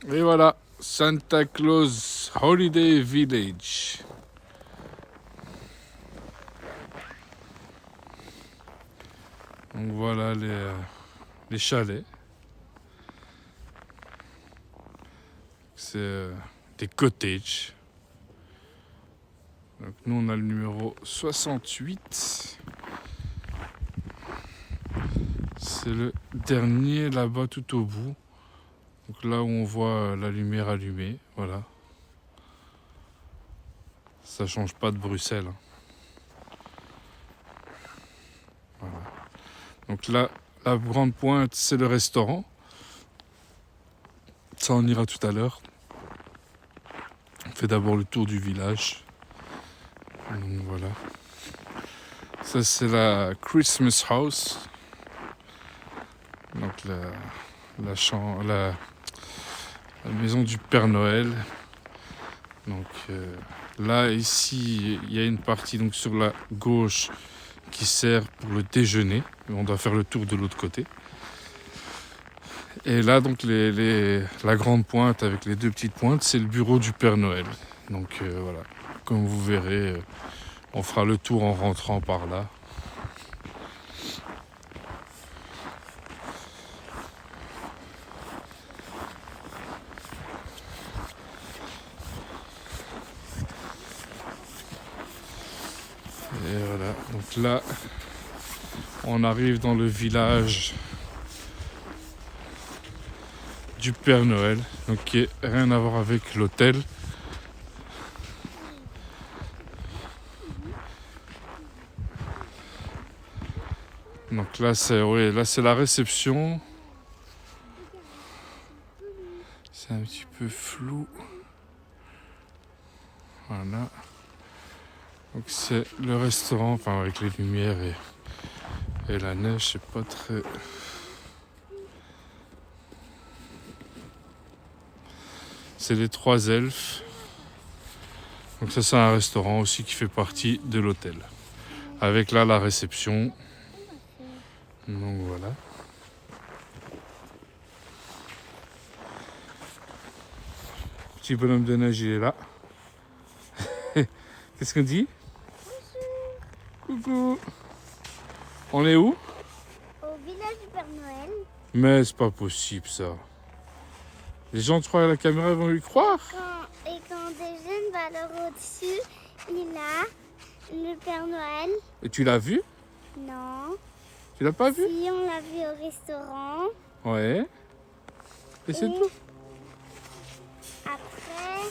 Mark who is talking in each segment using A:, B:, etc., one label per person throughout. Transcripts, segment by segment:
A: Et voilà, Santa Claus Holiday Village. Donc voilà les chalets. C'est des cottages. Donc nous on a le numéro 68. C'est le dernier là-bas tout au bout. Donc là où on voit la lumière allumée, voilà. Ça change pas de Bruxelles. Voilà. Donc là, la grande pointe, c'est le restaurant. Ça, on ira tout à l'heure. On fait d'abord le tour du village. Donc voilà. Ça, c'est la Christmas House. Donc la maison du Père Noël. Donc là, ici, il y a une partie donc sur la gauche qui sert pour le déjeuner. On doit faire le tour de l'autre côté. Et là, donc, la grande pointe avec les deux petites pointes, c'est le bureau du Père Noël. Donc voilà, comme vous verrez, on fera le tour en rentrant par là. Et voilà, donc là, on arrive dans le village du Père Noël, donc qui n'a rien à voir avec l'hôtel. Donc là, c'est la réception. C'est un petit peu flou. Voilà. Donc c'est le restaurant, enfin avec les lumières et la neige, c'est pas très... C'est les trois elfes. Donc ça, c'est un restaurant aussi qui fait partie de l'hôtel. Avec là la réception. Donc voilà. Petit bonhomme de neige, il est là. Qu'est-ce qu'on dit? Coucou. On est où?
B: Au village du Père Noël.
A: Mais c'est pas possible ça. Les gens, tu crois que la caméra vont lui croire?
B: Quand des jeunes va alors au-dessus, il a le Père Noël.
A: Et tu l'as vu?
B: Non.
A: Tu l'as pas vu?
B: Si, on l'a vu au restaurant.
A: Ouais. Et c'est tout?
B: Après,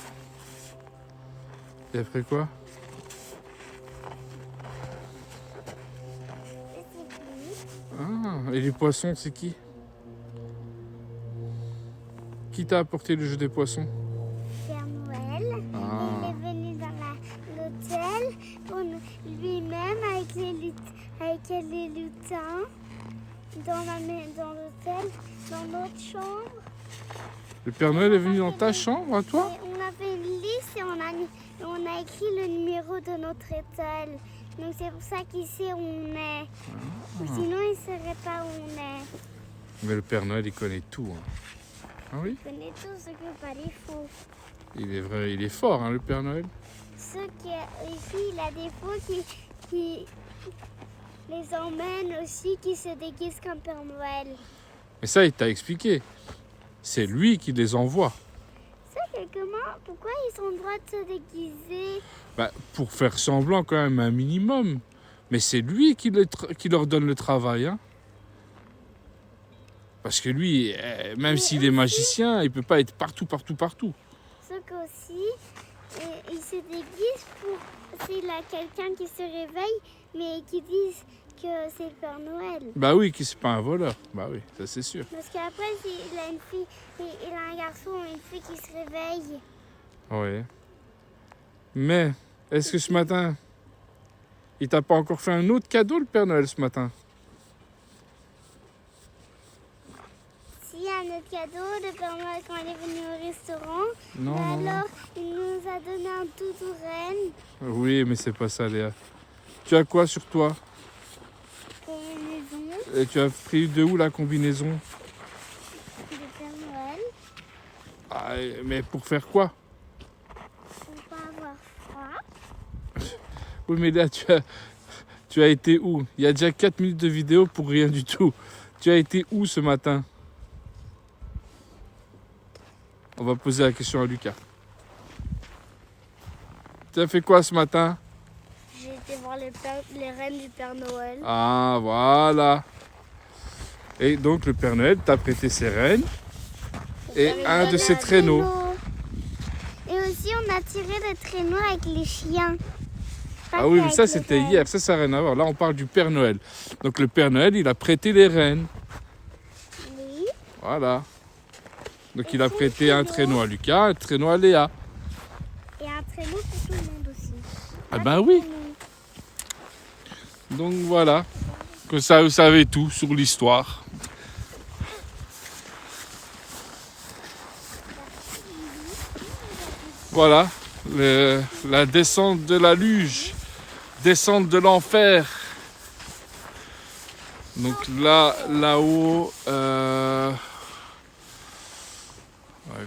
A: Et après quoi?
B: je sais plus.
A: Ah, et les poissons, c'est qui? Qui t'a apporté le jeu des poissons?
B: Père Noël.
A: Ah.
B: Il est venu dans l'hôtel lui-même avec les lutins dans l'hôtel, dans notre chambre.
A: Le Père Noël est venu dans ta chambre à toi?
B: Et on avait une liste et on a écrit le numéro de notre hôtel. Donc c'est pour ça qu'il sait où on est. Sinon il ne saurait pas où on est.
A: Mais le Père Noël, il connaît tout. Hein. Ah oui?
B: Il connaît tout ce que pas les faux.
A: Il est vrai, il est fort, hein, le Père Noël.
B: Ceux qui ici, il a des faux qui les emmènent aussi, qui se déguisent comme Père Noël.
A: Mais ça, il t'a expliqué. C'est lui qui les envoie.
B: Ça, comment? Pourquoi ils ont le droit de se déguiser?
A: Bah, pour faire semblant quand même un minimum. Mais c'est lui qui leur donne le travail. Hein. Parce que lui, même s'il est magicien, il peut pas être partout.
B: Ceux qu'aussi, ils se déguisent pour s'il y a quelqu'un qui se réveille, mais qui disent que c'est le Père Noël.
A: Bah oui, qui c'est pas un voleur. Bah oui, ça c'est sûr.
B: Parce qu'après, s'il a une fille, il a un garçon ou une fille qui se réveille.
A: Oui. Mais, est-ce que ce matin, il t'a pas encore fait un autre cadeau, le Père Noël, ce matin?
B: S'il y a un autre cadeau, le Père Noël, quand il est venu au restaurant,
A: Non,
B: alors il nous a donné un doudou reine.
A: Oui, mais c'est pas ça, Léa. Tu as quoi sur toi?
B: Combinaison
A: Et tu as pris de où la combinaison?
B: de Père Noël.
A: Ah, mais pour faire quoi?
B: Pour pas avoir froid.
A: Oui, mais là, tu as été où? Il y a déjà 4 minutes de vidéo pour rien du tout. Tu as été où ce matin? On va poser la question à Lucas. Tu as fait quoi ce matin?
B: J'ai été voir les reines du Père Noël.
A: Ah, voilà. Et donc, le Père Noël t'a prêté ses rennes et un de ses traîneaux.
B: Et aussi, on a tiré le traîneau avec les chiens.
A: Ah oui, mais ça c'était hier, ça n'a rien à voir. Là, on parle du Père Noël. Donc, le Père Noël, il a prêté les rennes.
B: Oui.
A: Voilà. Donc, il a prêté un traîneau à Lucas, un traîneau à Léa.
B: Et un traîneau pour tout le monde aussi.
A: Ah ben oui. Donc, voilà. Comme ça, vous savez tout sur l'histoire. Voilà, la descente de la luge, descente de l'enfer. Donc là-haut,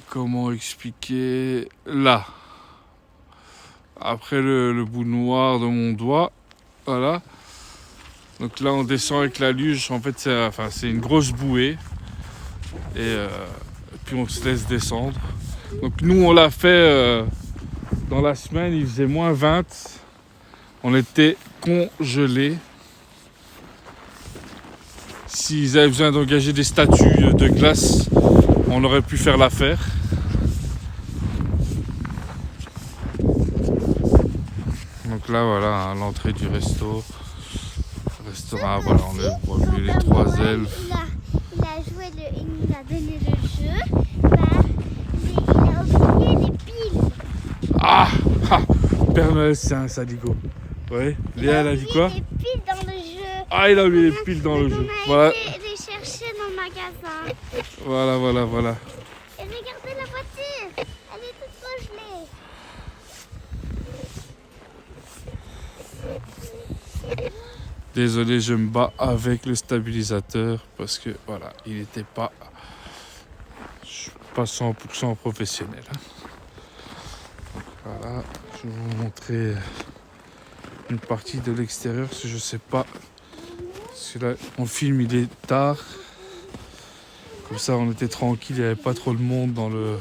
A: comment expliquer? Là, après le bout noir de mon doigt, voilà. Donc là, on descend avec la luge. En fait, c'est une grosse bouée. Et puis on se laisse descendre. Donc nous, on l'a fait dans la semaine, il faisait moins 20. On était congelés. S'ils avaient besoin d'engager des statues de glace, on aurait pu faire l'affaire. Donc là, voilà, l'entrée du resto. Restaurant, voilà, on a vu les 3 elfes.
B: Il a joué, il nous a donné le jeu. Il a oublié les piles.
A: Ah, Père Noël, c'est un sadigo. Ouais, Léa, elle a dit quoi?
B: Il a oublié les piles dans le jeu.
A: Ah, il a mis les piles dans le jeu.
B: On a
A: Voilà.
B: été les chercher dans le magasin.
A: Voilà.
B: Et regardez la voiture. Elle est toute congelée.
A: Désolé, je me bats avec le stabilisateur parce que voilà, il n'était pas. Je suis pas 100% professionnel. Voilà, je vais vous montrer une partie de l'extérieur parce que je sais pas. Parce que là, on filme, il est tard. Comme ça, on était tranquille, il n'y avait pas trop de monde dans le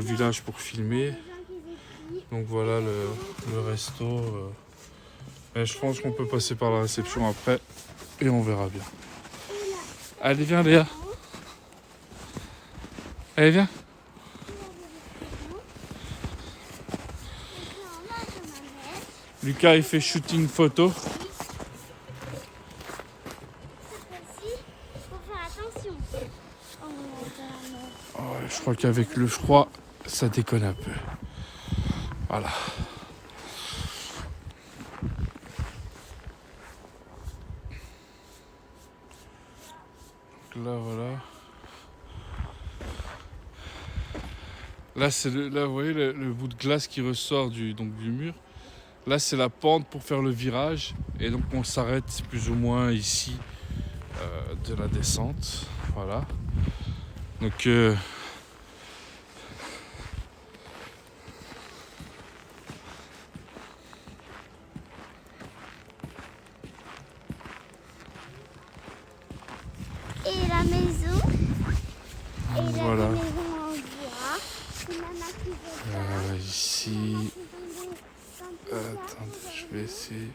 A: village pour filmer. Donc voilà le resto. Et je pense qu'on peut passer par la réception après et on verra bien. Allez, viens Léa. Allez, viens. Lucas, il fait shooting photo. Oh, je crois qu'avec le froid, ça déconne un peu. Voilà. Donc là, voilà. Là, là, vous voyez le bout de glace qui ressort du mur. Là, c'est la pente pour faire le virage. Et donc, on s'arrête plus ou moins ici de la descente. Voilà. Donc,
B: et la maison. Et
A: voilà.
B: la maison en bois.
A: Ici. Attendez, je vais essayer.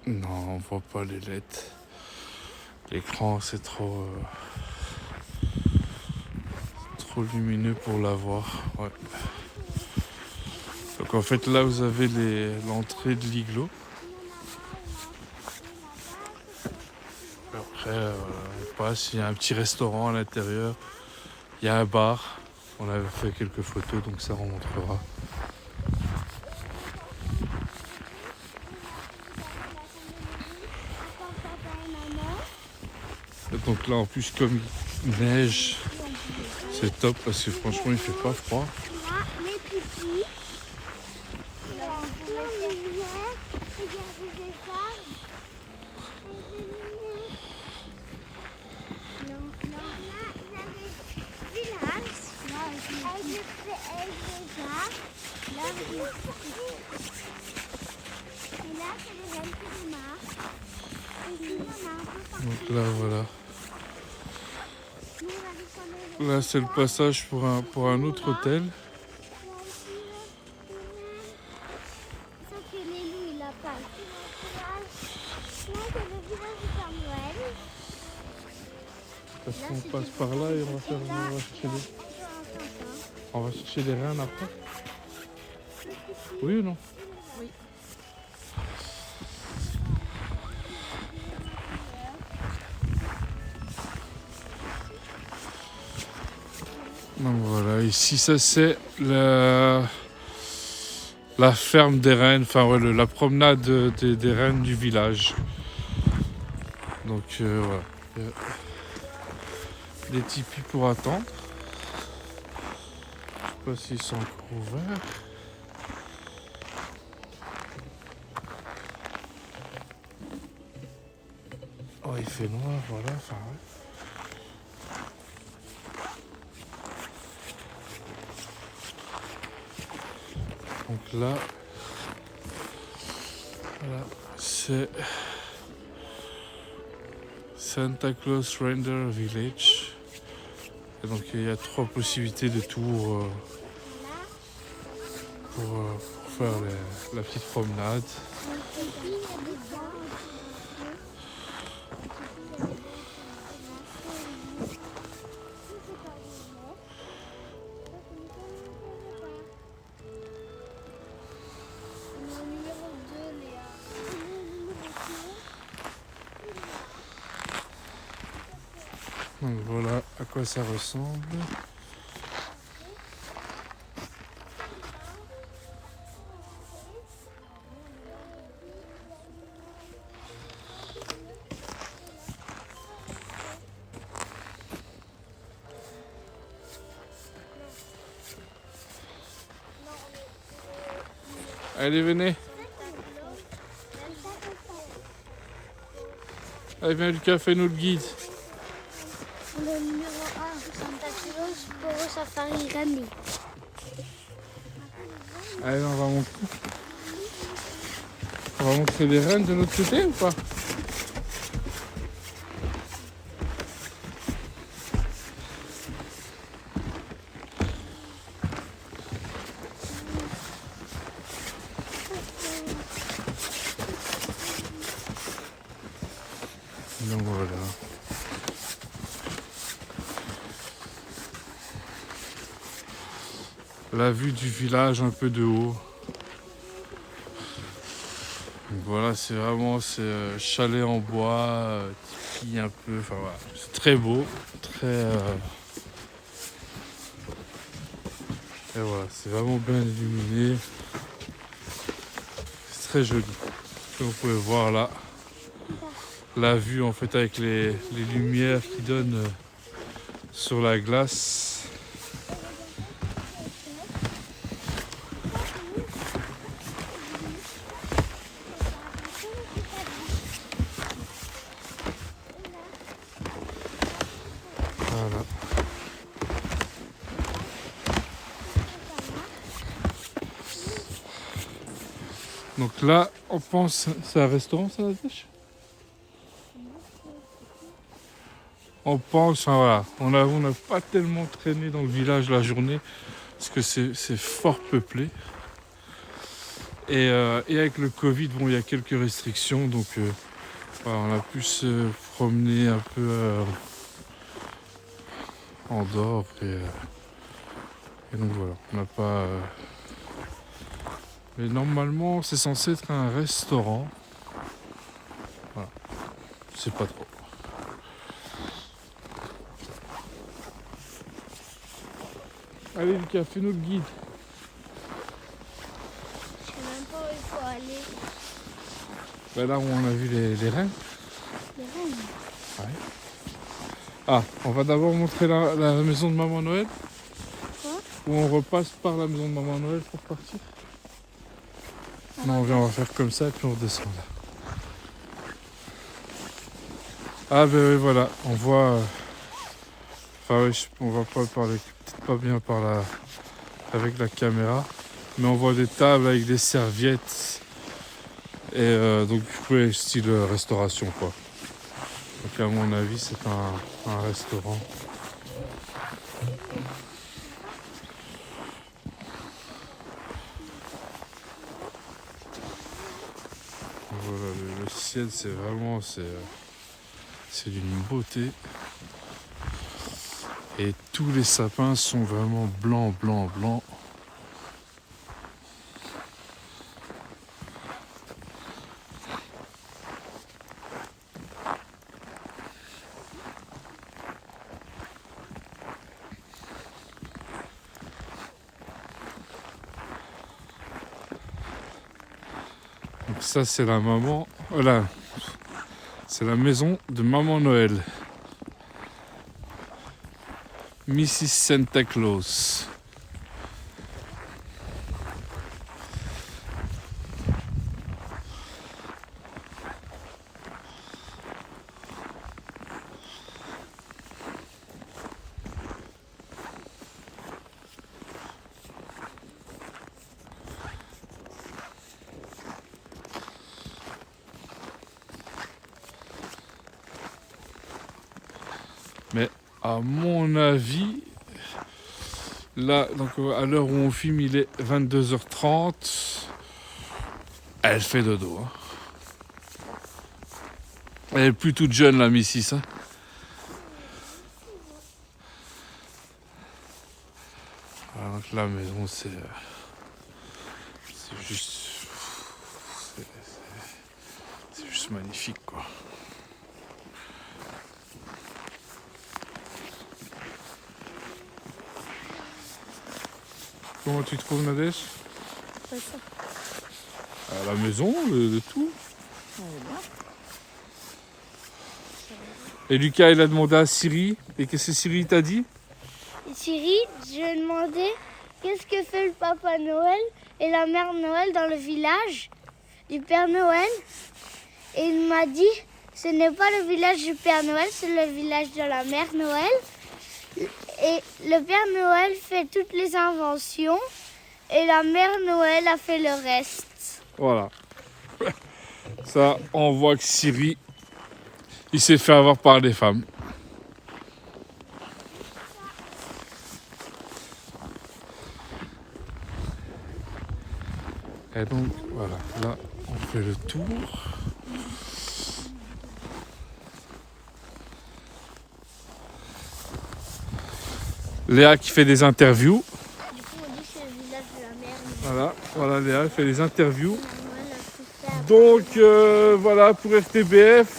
A: Non, on voit pas les lettres. L'écran, c'est trop lumineux pour la voir. Ouais. Donc en fait, là, vous avez l'entrée de l'igloo. Après, on passe, il y a un petit restaurant à l'intérieur. Il y a un bar. On avait fait quelques photos, donc ça remontrera. Donc là, en plus, comme il neige, c'est top parce que franchement, il fait pas froid.
B: Là, et là, c'est les reines qui démarrent. Et ici, on a un peu partout.
A: Donc là, voilà.
B: Nous, on va descendre le
A: Là, c'est le passage pour un autre hôtel.
B: Sauf que Lélou, il a pas ici le village. Là, c'est le village du Père Noël.
A: Parce qu'on passe par là et on va chercher les reines après. Oui ou non?
C: Oui.
A: Donc voilà, ici ça c'est la ferme des rennes, enfin ouais, la promenade des rennes du village. Donc voilà, il y a des tipis pour attendre. Je sais pas s'ils sont encore ouverts. Oh, il fait noir, voilà, enfin ouais. Donc là, voilà, c'est Santa Claus Reindeer Village. Et donc il y a 3 possibilités de tours pour faire la petite promenade. Donc voilà à quoi ça ressemble. Allez, venez. Allez, viens Lucas, fais-nous le guide.
B: Le numéro 1, Santa Claus Poro Safari Rally.
A: Allez, on va montrer les rennes de notre côté ou pas? Donc voilà. La vue du village un peu de haut. Donc voilà, c'est vraiment chalet en bois, tipi un peu, enfin voilà, c'est très beau, très et voilà, c'est vraiment bien illuminé, c'est très joli. Comme vous pouvez voir là, la vue en fait avec les lumières qui donnent sur la glace. Voilà. Donc là, on pense, c'est un restaurant ça, Natacha? On pense, enfin, voilà, on n'a pas tellement traîné dans le village la journée parce que c'est fort peuplé. Et avec le Covid, bon, il y a quelques restrictions, donc voilà, on a pu se promener un peu en dehors et donc voilà, on n'a pas. Mais normalement, c'est censé être un restaurant. Voilà, je sais pas trop. Allez Lucas, fais-nous le guide.
B: Je sais même pas où il faut aller.
A: Ben là où on a vu les rennes.
B: Les rennes.
A: Ouais. Ah, on va d'abord montrer la maison de Maman Noël.
B: Quoi?
A: Ou on repasse par la maison de Maman Noël pour partir. Non, on va faire comme ça et puis on redescend là. Ah ben oui, voilà, on voit Enfin oui, on va pas parler peut-être pas bien avec la caméra. Mais on voit des tables avec des serviettes. Et donc ouais, style restauration quoi. Donc à mon avis c'est un restaurant. Voilà, le ciel c'est vraiment c'est d'une beauté. Et tous les sapins sont vraiment blancs, blancs, blancs. Donc ça c'est la maman, voilà, c'est la maison de Maman Noël. Mrs. Santa Claus. Mais à mon avis, là, donc à l'heure où on filme, il est 22h30. Elle fait dodo. Hein. Elle est plus toute jeune, la Mrs. Hein. Alors, donc la maison, c'est juste, c'est juste magnifique, quoi. Comment tu trouves, Nadège? La maison, le tout. Et Lucas, il a demandé à Siri. Et qu'est-ce que Siri t'a dit?
B: Siri, je lui ai demandé qu'est-ce que fait le Papa Noël et la Mère Noël dans le village du Père Noël. Et il m'a dit, ce n'est pas le village du Père Noël, c'est le village de la Mère Noël. Et le Père Noël fait toutes les inventions et la Mère Noël a fait le reste.
A: Voilà. Ça, on voit que Siri, il s'est fait avoir par des femmes. Et donc, voilà, là, on fait le tour. Léa qui fait des interviews.
B: Du coup, on dit que c'est le village de la Mère Noël.
A: Voilà, Léa elle fait des interviews. Donc, voilà, pour RTBF.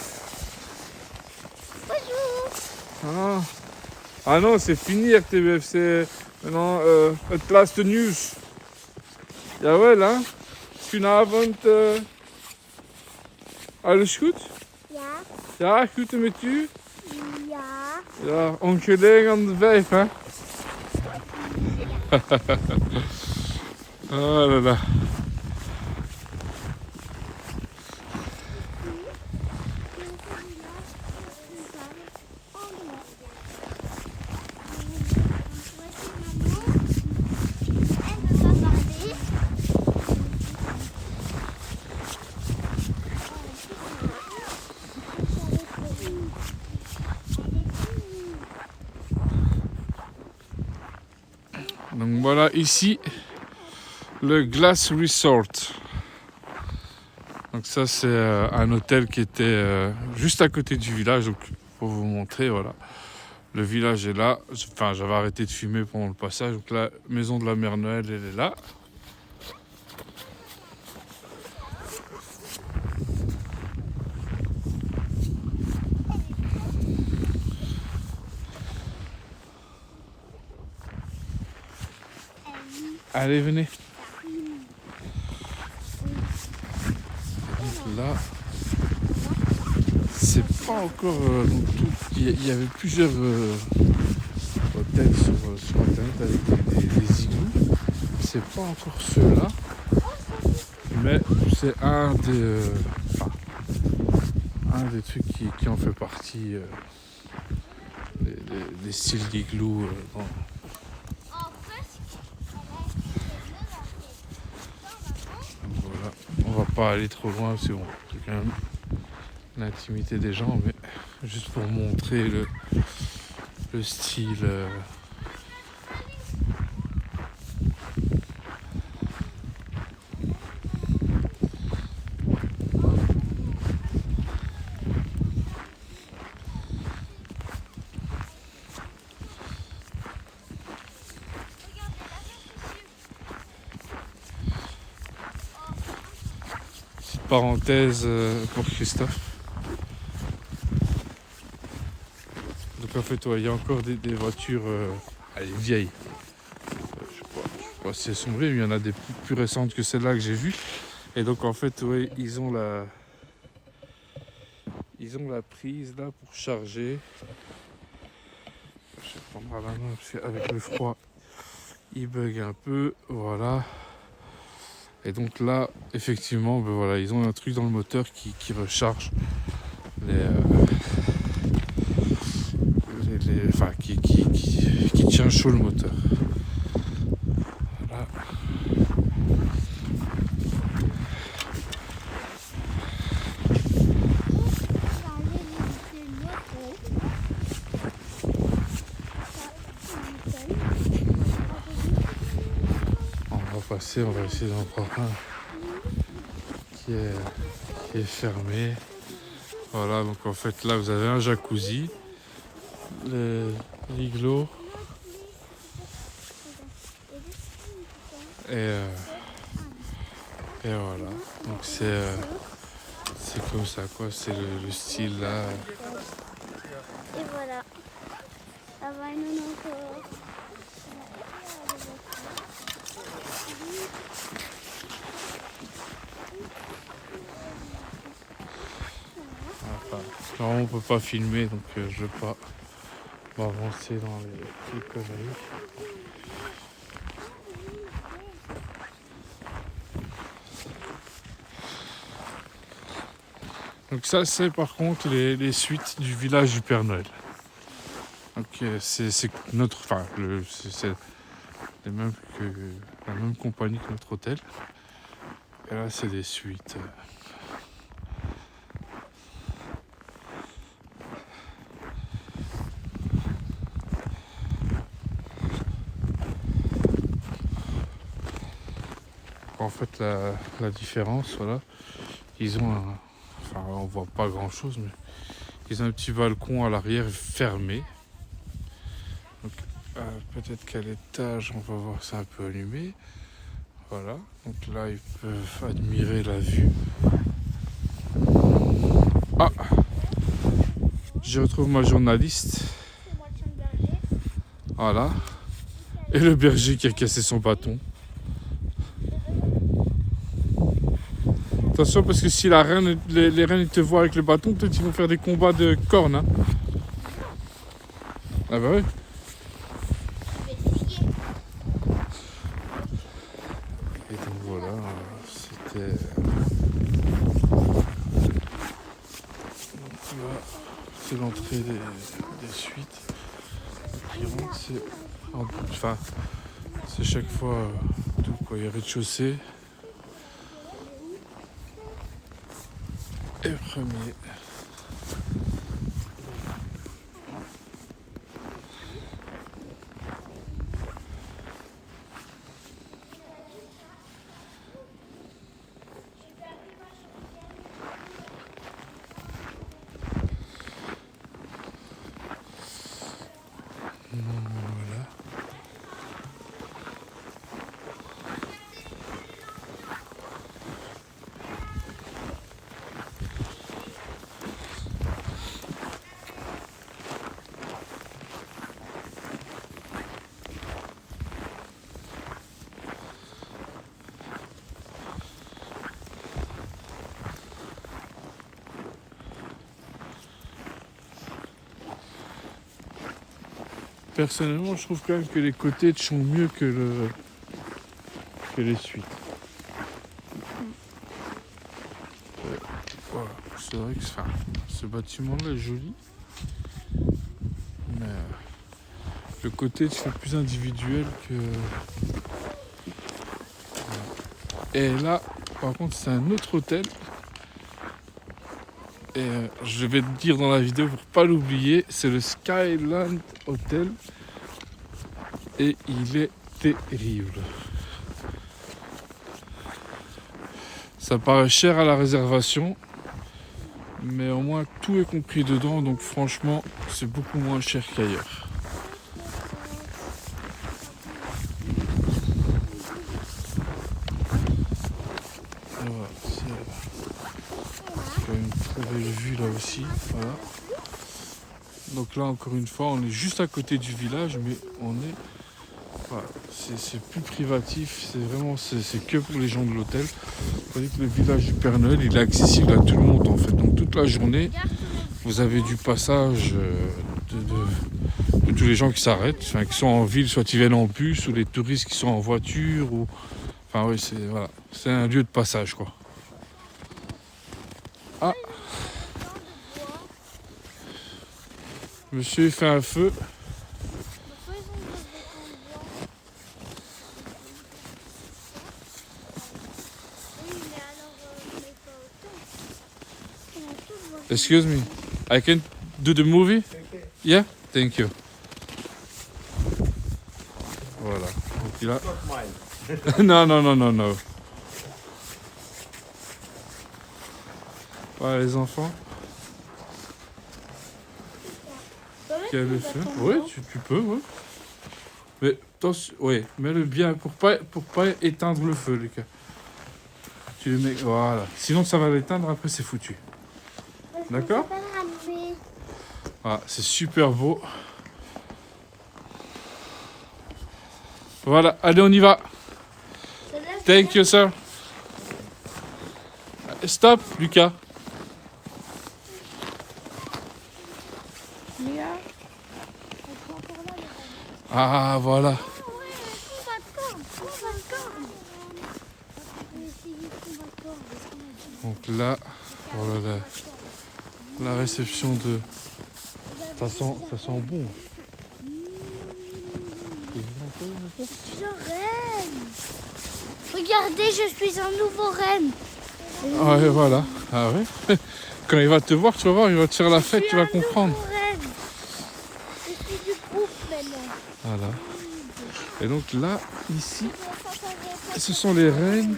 B: Bonjour.
A: Ah non, c'est fini RTBF, c'est maintenant het laatste nieuws. Jawel, hè? Goedenavond. Alles goed?
B: Ja.
A: Ja, goed en met u?
B: Ja.
A: Ja, ongelegen aan de 5, hè? Oh là là. Donc voilà ici le Glass Resort. Donc ça c'est un hôtel qui était juste à côté du village. Donc pour vous montrer, voilà, le village est là. Enfin j'avais arrêté de filmer pendant le passage. Donc la maison de la Mère Noël elle est là. Allez, venez. Donc là, c'est pas encore. Il y avait plusieurs hôtels sur internet avec des igloos. C'est pas encore ceux-là, mais c'est un des trucs qui en fait partie. des styles d'igloo. Voilà. On va pas aller trop loin, c'est bon. C'est quand même l'intimité des gens, mais juste pour montrer le style. Petite parenthèse pour Christophe. Donc en fait, il y a encore des voitures vieilles. Je sais pas si elles sont vraies, mais il y en a des plus récentes que celle-là que j'ai vue. Et donc en fait, ouais, ils ont la prise là pour charger. Je vais prendre à la main parce qu'avec le froid, il bug un peu. Voilà. Et donc là, effectivement, ben voilà, ils ont un truc dans le moteur qui recharge enfin, qui tient chaud le moteur. Voilà. On va passer, on va essayer d'en prendre un qui est fermé. Voilà, donc en fait là vous avez un jacuzzi, l'igloo et voilà. Donc c'est comme ça quoi, c'est le style là.
B: Et voilà. Ça va nous encore.
A: Enfin, non, on peut pas filmer donc je vais pas m'avancer dans les conneries. Donc ça c'est par contre les suites du village du Père Noël. Donc c'est notre, enfin c'est la même compagnie que notre hôtel. Et là c'est des suites. En fait la différence, voilà, ils ont enfin on voit pas grand chose, mais ils ont un petit balcon à l'arrière fermé. Donc peut-être qu'à l'étage on va voir ça un peu allumé. Voilà, donc là ils peuvent admirer la vue. Ah, je retrouve ma journaliste. Voilà. Et le berger qui a cassé son bâton. Attention parce que si la reine, les reines te voient avec le bâton, peut-être qu'ils vont faire des combats de cornes. Hein. Ah bah oui. Et donc voilà, c'était... C'est l'entrée des suites. Enfin, c'est chaque fois tout quoi. Il y a rez-de-chaussée. Et premier. Voilà. Personnellement, je trouve quand même que les côtés sont mieux que les suites. Voilà, c'est vrai que ce bâtiment-là est joli. Mais Le côté c'est plus individuel que... Et là, par contre, c'est un autre hôtel. Et je vais te dire dans la vidéo pour pas l'oublier, c'est le Skyland Hotel. Et il est terrible. Ça paraît cher à la réservation, mais au moins tout est compris dedans, donc franchement, c'est beaucoup moins cher qu'ailleurs. Voilà, c'est une très belle vue là aussi. Voilà. Donc là, encore une fois, on est juste à côté du village, mais on est... Voilà, c'est plus privatif, c'est que pour les gens de l'hôtel. Vous voyez que le village du Père Noël, il est accessible à tout le monde en fait. Donc toute la journée, vous avez du passage de tous les gens qui s'arrêtent, enfin, qui sont en ville, soit qui viennent en bus, ou les touristes qui sont en voiture. Ou... Enfin oui, c'est un lieu de passage quoi. Ah, monsieur fait un feu. Excuse me, I can do the movie? Yeah? Thank you. Voilà. Donc il a... non. Voilà les enfants. Qui a le feu. Oui, tu peux, ouais. Mais attention, ouais, mets-le bien pour pas éteindre le feu, Lucas. Tu le mets, voilà. Sinon ça va l'éteindre, après c'est foutu. D'accord? Ah, c'est super beau. Voilà, allez, on y va. Thank you, sir. Stop, Lucas. Ah, voilà. Donc là, voilà la réception de... Ça sent bon.
B: Reine. Regardez, je suis un nouveau reine.
A: Ah ouais, voilà. Ah ouais. Quand il va te voir, tu vas voir, il va te faire la fête, tu vas comprendre.
B: Je suis du groupe maintenant.
A: Voilà. Et donc là, ici, ce sont les reines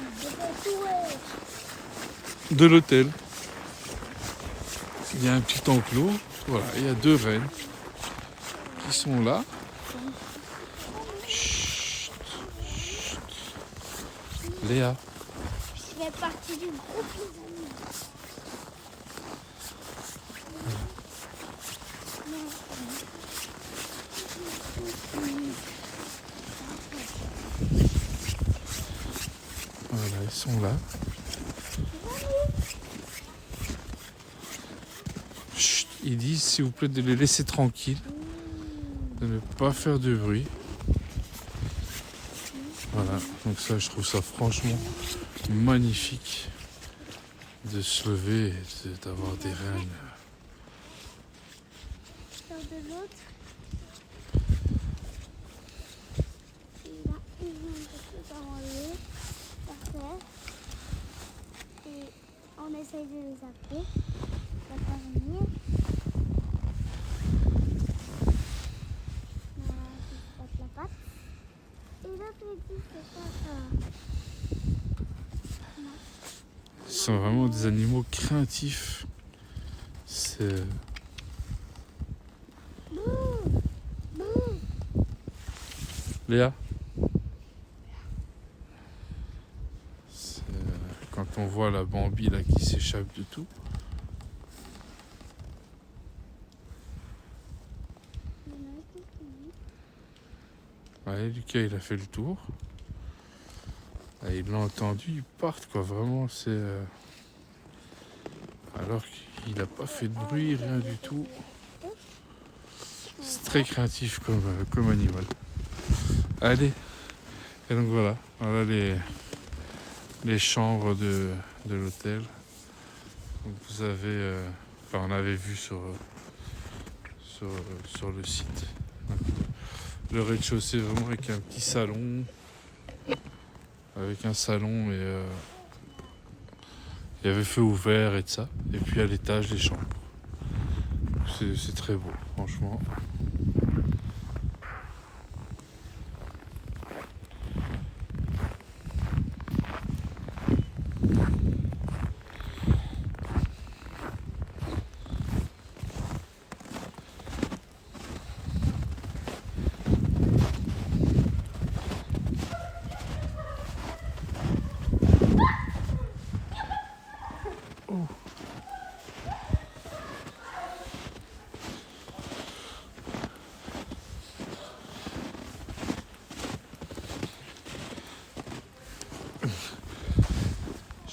A: de l'hôtel. Il y a un petit enclos. Voilà, il y a 2 reines qui sont là. Chut, chut. Léa.
B: Je fais partie du groupe, les amis.
A: Voilà, ils sont là. Chut, ils disent s'il vous plaît de les laisser tranquilles, de ne pas faire de bruit. Voilà, donc ça je trouve ça franchement magnifique de se lever et d'avoir des reines.
B: De l'autre. Et on essaye de les appeler. Ça va pas venir. La patte. Et l'autre il dit c'est ça.
A: Ce sont vraiment des animaux craintifs. C'est... Léa? Quand on voit la Bambi là qui s'échappe de tout. Ouais, Lucas il a fait le tour. Et il l'a entendu, ils partent quoi, vraiment c'est... Alors qu'il n'a pas fait de bruit, rien du tout. C'est très craintif comme animal. Allez. Et donc voilà les chambres de l'hôtel. Donc vous avez... on avait vu sur le site. le rez-de-chaussée vraiment avec un petit salon. Avec un salon et il y avait feu ouvert et de ça. Et puis à l'étage, les chambres. C'est très beau, franchement.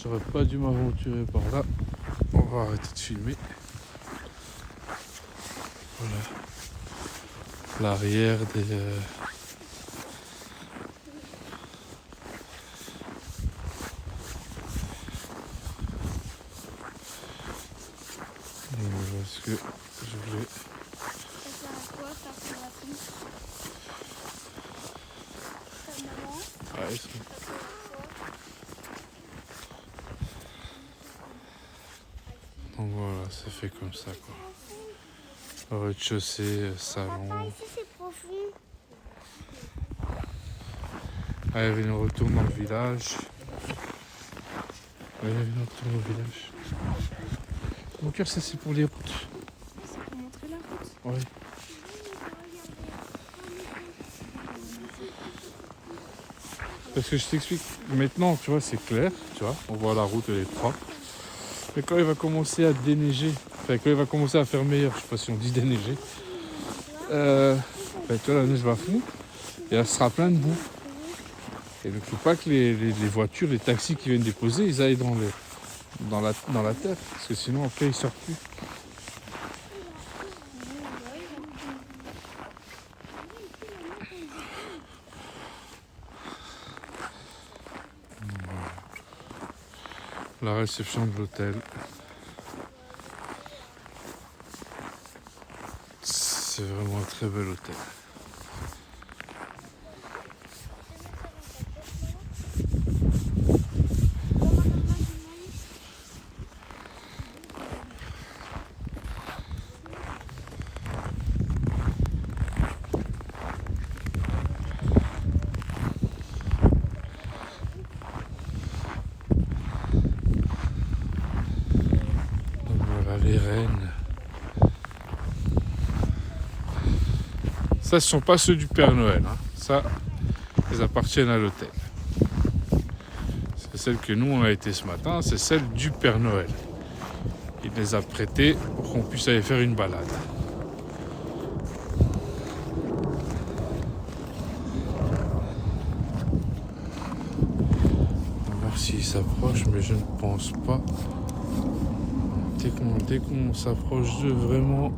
A: J'aurais pas dû m'aventurer par là. On va arrêter de filmer. Voilà. L'arrière des... Parce que je voulais...
B: Ça sert à quoi faire pour la pompe? Maman,
A: Ouais,
B: ça sert à quoi?
A: donc voilà, c'est fait comme ça quoi. Rez-de-chaussée, salon.
B: Papa, ici c'est profond.
A: Allez, venez, on retourne dans le village. Allez, venez, on retourne au village. Mon cœur, ça c'est pour les routes.
B: C'est pour montrer la route.
A: Ouais. Parce que je t'explique, maintenant, tu vois, c'est clair, tu vois, on voit la route, elle est propre. Mais quand il va commencer à déneiger, enfin quand il va commencer à faire meilleur, je sais pas si on dit déneiger, tu vois, la neige va fondre et elle sera plein de boue. Et donc il ne faut pas que les voitures, les taxis qui viennent déposer, ils aillent dans la terre, parce que sinon après ils sortent plus. La réception de l'hôtel. C'est vraiment un très bel hôtel. Donc voilà les rennes. Ça, ce ne sont pas ceux du Père Noël. Hein. Ça, ils appartiennent à l'hôtel. C'est celle que nous, on a été ce matin, c'est celle du Père Noël. Il les a prêtées pour qu'on puisse aller faire une balade. On va voir s'il s'approche, mais je ne pense pas. Dès qu'on s'approche d'eux, vraiment...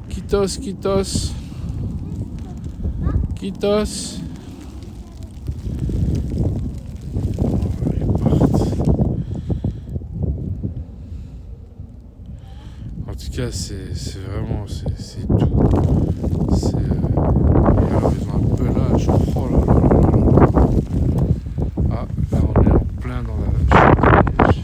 A: Kitos, Kitos. Kitos. Ils partent. En tout cas, c'est vraiment, c'est tout. Alors, ils ont un peu l'âge. Oh là là là là là. Ah, là on est en plein dans la neige.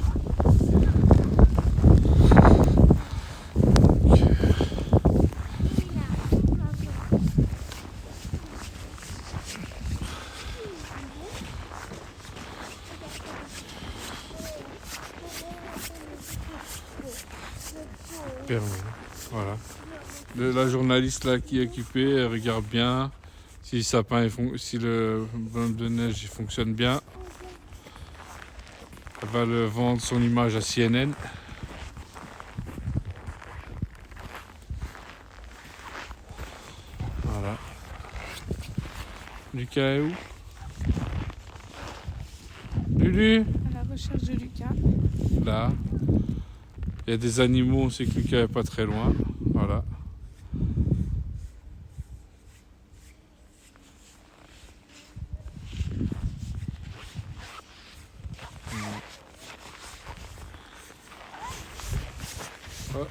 A: Permis. Voilà. La journaliste là qui est occupée, elle regarde bien si le sapin, si le bonhomme de neige il fonctionne bien. Elle va le vendre son image à CNN. Voilà. Lucas est où? Lulu?
C: À la recherche de Lucas.
A: Là. Il y a des animaux, on sait que Lucas n'est pas très loin. Voilà. Oh.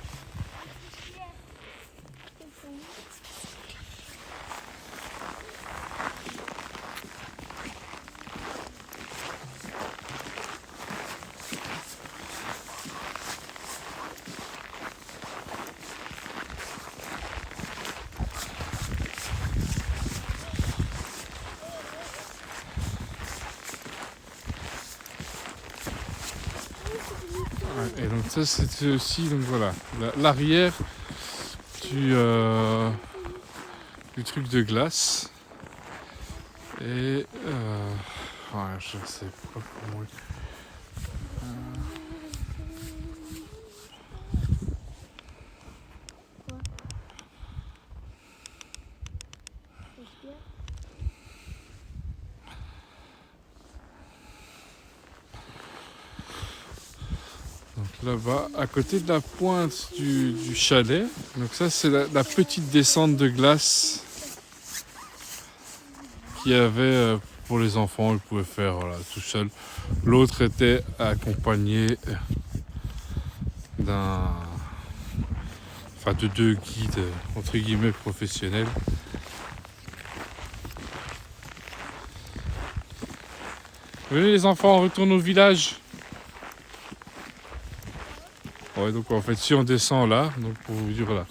A: Ouais, et donc ça c'était aussi donc voilà l'arrière du truc de glace et ouais, je sais pas comment. Donc là-bas, à côté de la pointe du chalet, donc ça c'est la petite descente de glace qu'il y avait pour les enfants, ils pouvaient faire voilà, tout seul. L'autre était accompagné de deux guides entre guillemets professionnels. Venez les enfants, on retourne au village. Ouais, donc en fait si on descend là, donc pour vous dire là,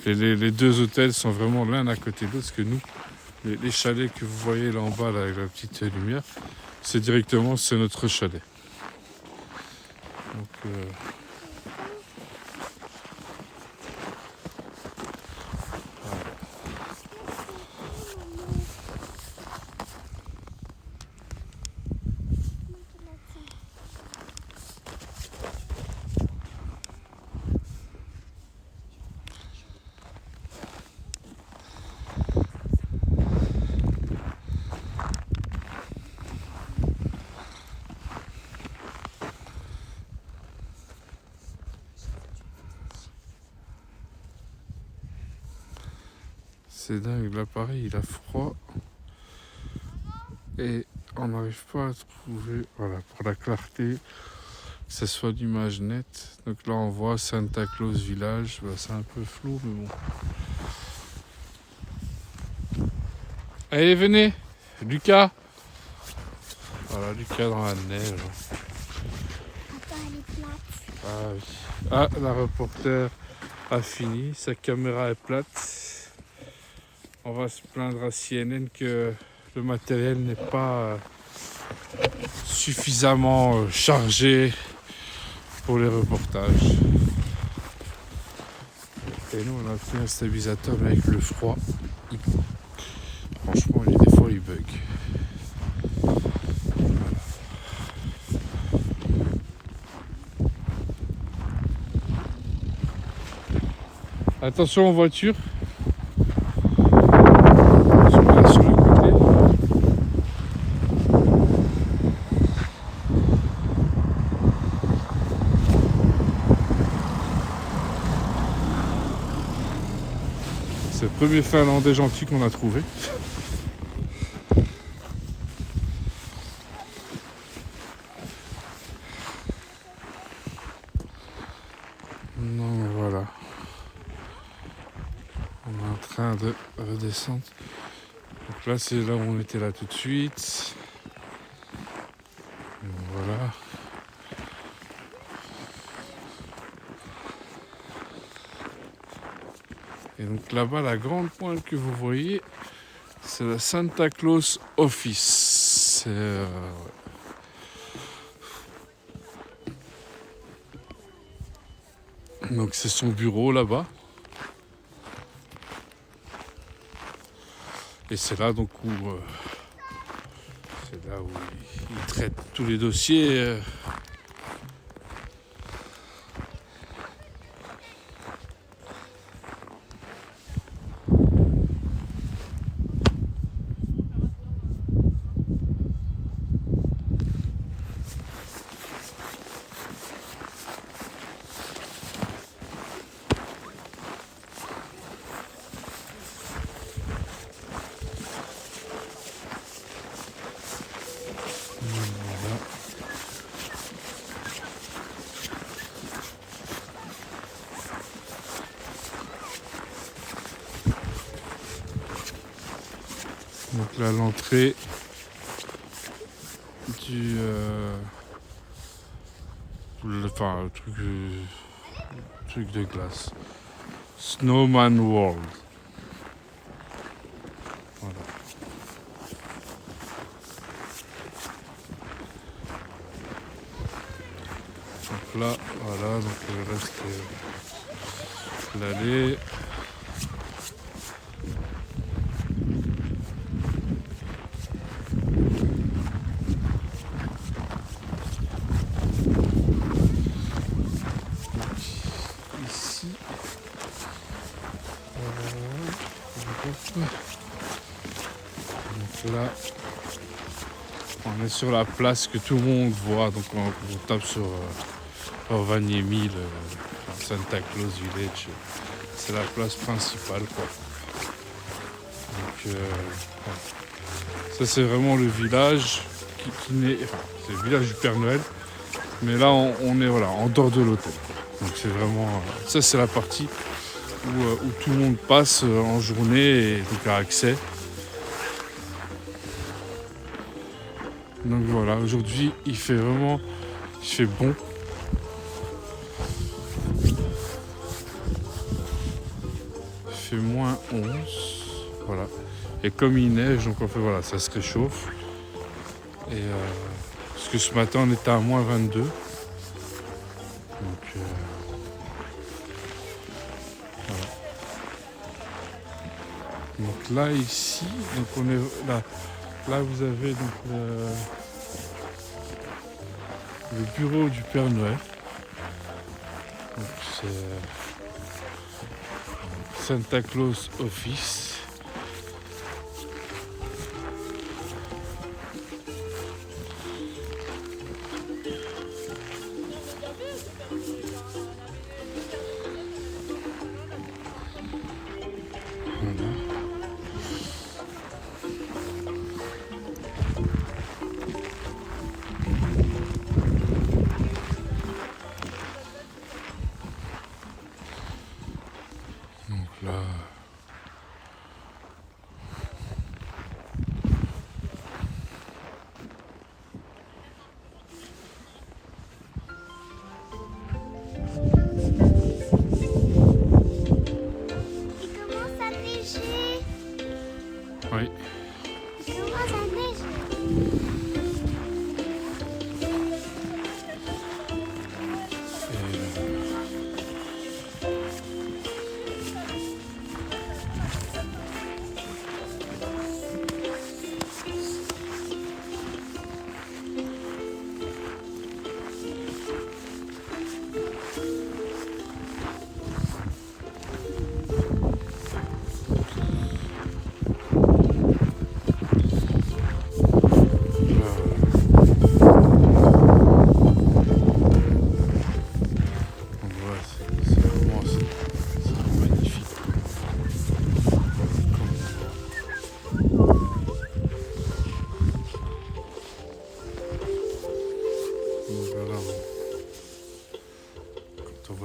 A: les deux hôtels sont vraiment l'un à côté de l'autre, parce que nous, les chalets que vous voyez là en bas là, avec la petite lumière, c'est notre chalet. Donc c'est dingue, là pareil, il a froid et on n'arrive pas à trouver, voilà, pour la clarté, que ce soit d'image nette. Donc là on voit Santa Claus village, bah, c'est un peu flou mais bon. Allez venez, Lucas. Voilà Lucas dans la neige.
B: Papa, elle est plate.
A: Ah oui. Ah, la reporter a fini, sa caméra est plate. On va se plaindre à CNN que le matériel n'est pas suffisamment chargé pour les reportages. Et nous on a pris un stabilisateur mais avec le froid. Franchement des fois il bug. Attention en voiture. Sur le côté. C'est le premier Finlandais gentil qu'on a trouvé. Non, voilà. On est en train de redescendre. Donc là, c'est là où on était là tout de suite. Donc voilà. Et donc là-bas, la grande pointe que vous voyez, c'est la Santa Claus Office. Donc c'est son bureau là-bas. Et c'est là donc où il traite tous les dossiers. Donc là, l'entrée du... enfin, truc de glace. Snowman World. Voilà. Donc là, voilà, donc le reste est l'allée. Ici, donc là, on est sur la place que tout le monde voit, donc on tape sur Rovaniemi, Santa Claus Village, c'est la place principale, quoi. Donc ouais. Ça c'est vraiment le village qui n'est, enfin, c'est le village du Père Noël, mais là on est voilà en dehors de l'hôtel. Donc c'est vraiment ça, c'est la partie où tout le monde passe en journée et donc a accès. Donc voilà, aujourd'hui il fait bon. Il fait moins 11. Voilà. Et comme il neige, donc en fait voilà, ça se réchauffe. Et parce que ce matin on était à moins 22. Donc voilà. Donc là ici, donc on est là. Là vous avez donc le bureau du Père Noël. Donc c'est Santa Claus Office. Donc là,
B: Il commence à neiger.
A: oui.
B: Il commence à neiger.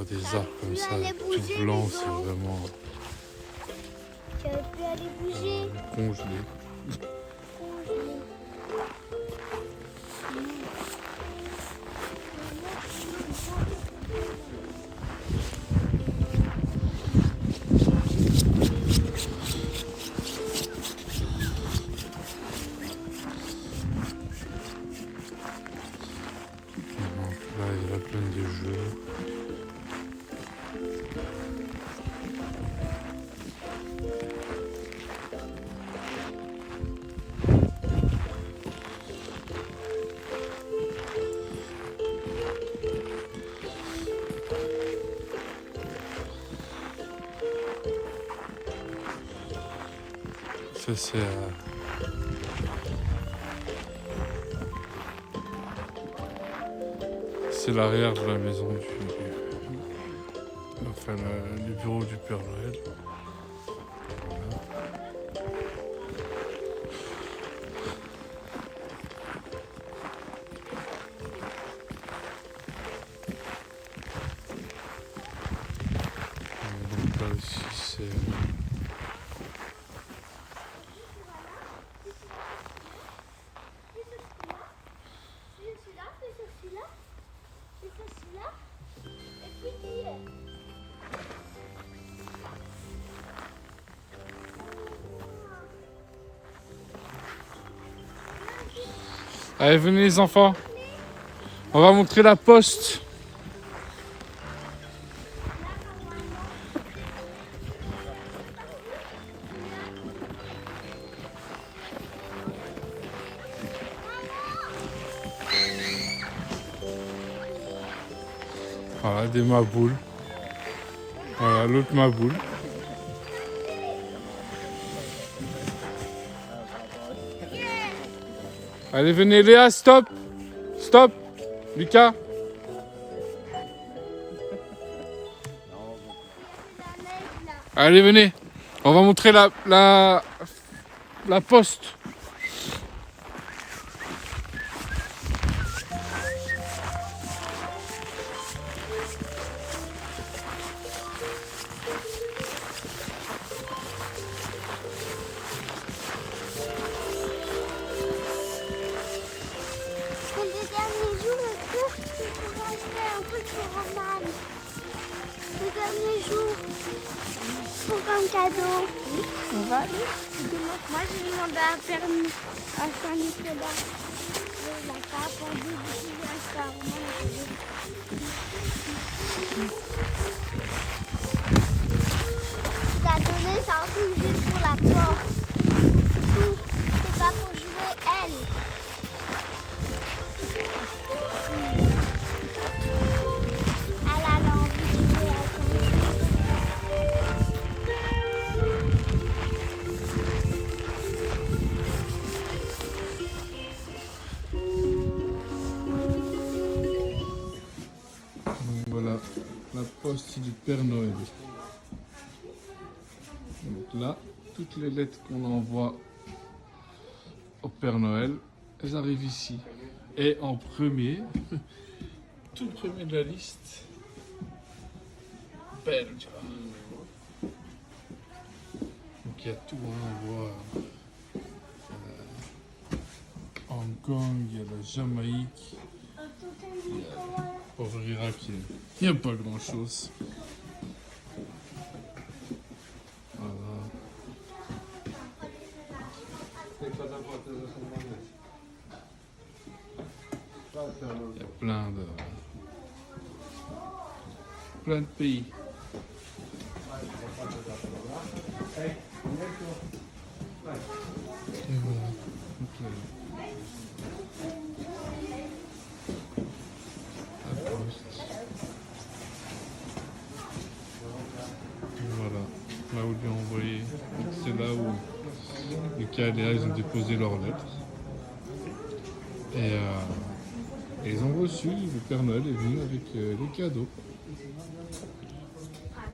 B: Des arbres comme ça, tout blanc, c'est vraiment Tu aurais pu aller bouger.
A: congelé. Donc là, il y a plein de jeux. Ça c'est l'arrière de la maison enfin du bureau du Père Noël. Donc là aussi c'est
B: celui-là. Et puis qui est?
A: Allez, venez les enfants. On va montrer la poste. Voilà, des maboules. Voilà, l'autre maboule. Allez, venez Léa, stop. Stop. Lucas. Allez, venez. On va montrer la poste.
B: C'est le dernier jour, est-ce que tu pourras acheter un truc pour Roman? Le dernier jour, pour un cadeau. Oui, on va aller. Moi, j'ai demandé un permis à Saint-Nicolas. La cape en deux, à Roman. Tu t'as donné ça un truc juste pour la porte. C'est pas pour jouer elle. Elle a envie de jouer à son
A: Donc voilà, la poste du Père Noël. Donc là, toutes les lettres qu'on envoie au Père Noël, elles arrivent ici. Et en premier, tout le premier de la liste, Belgium. Donc il y a tout, hein, on voit Hong Kong, il y a la Jamaïque, pauvre Irak, il n'y a pas grand chose. Voilà. Il y a plein de pays. Et voilà. Donc, la poste. Et voilà. Là où lui ont envoyé. C'est là où Lucas et Léa, ils ont déposé leurs lettres. Et ils ont reçu, le Père Noël est venu avec les cadeaux.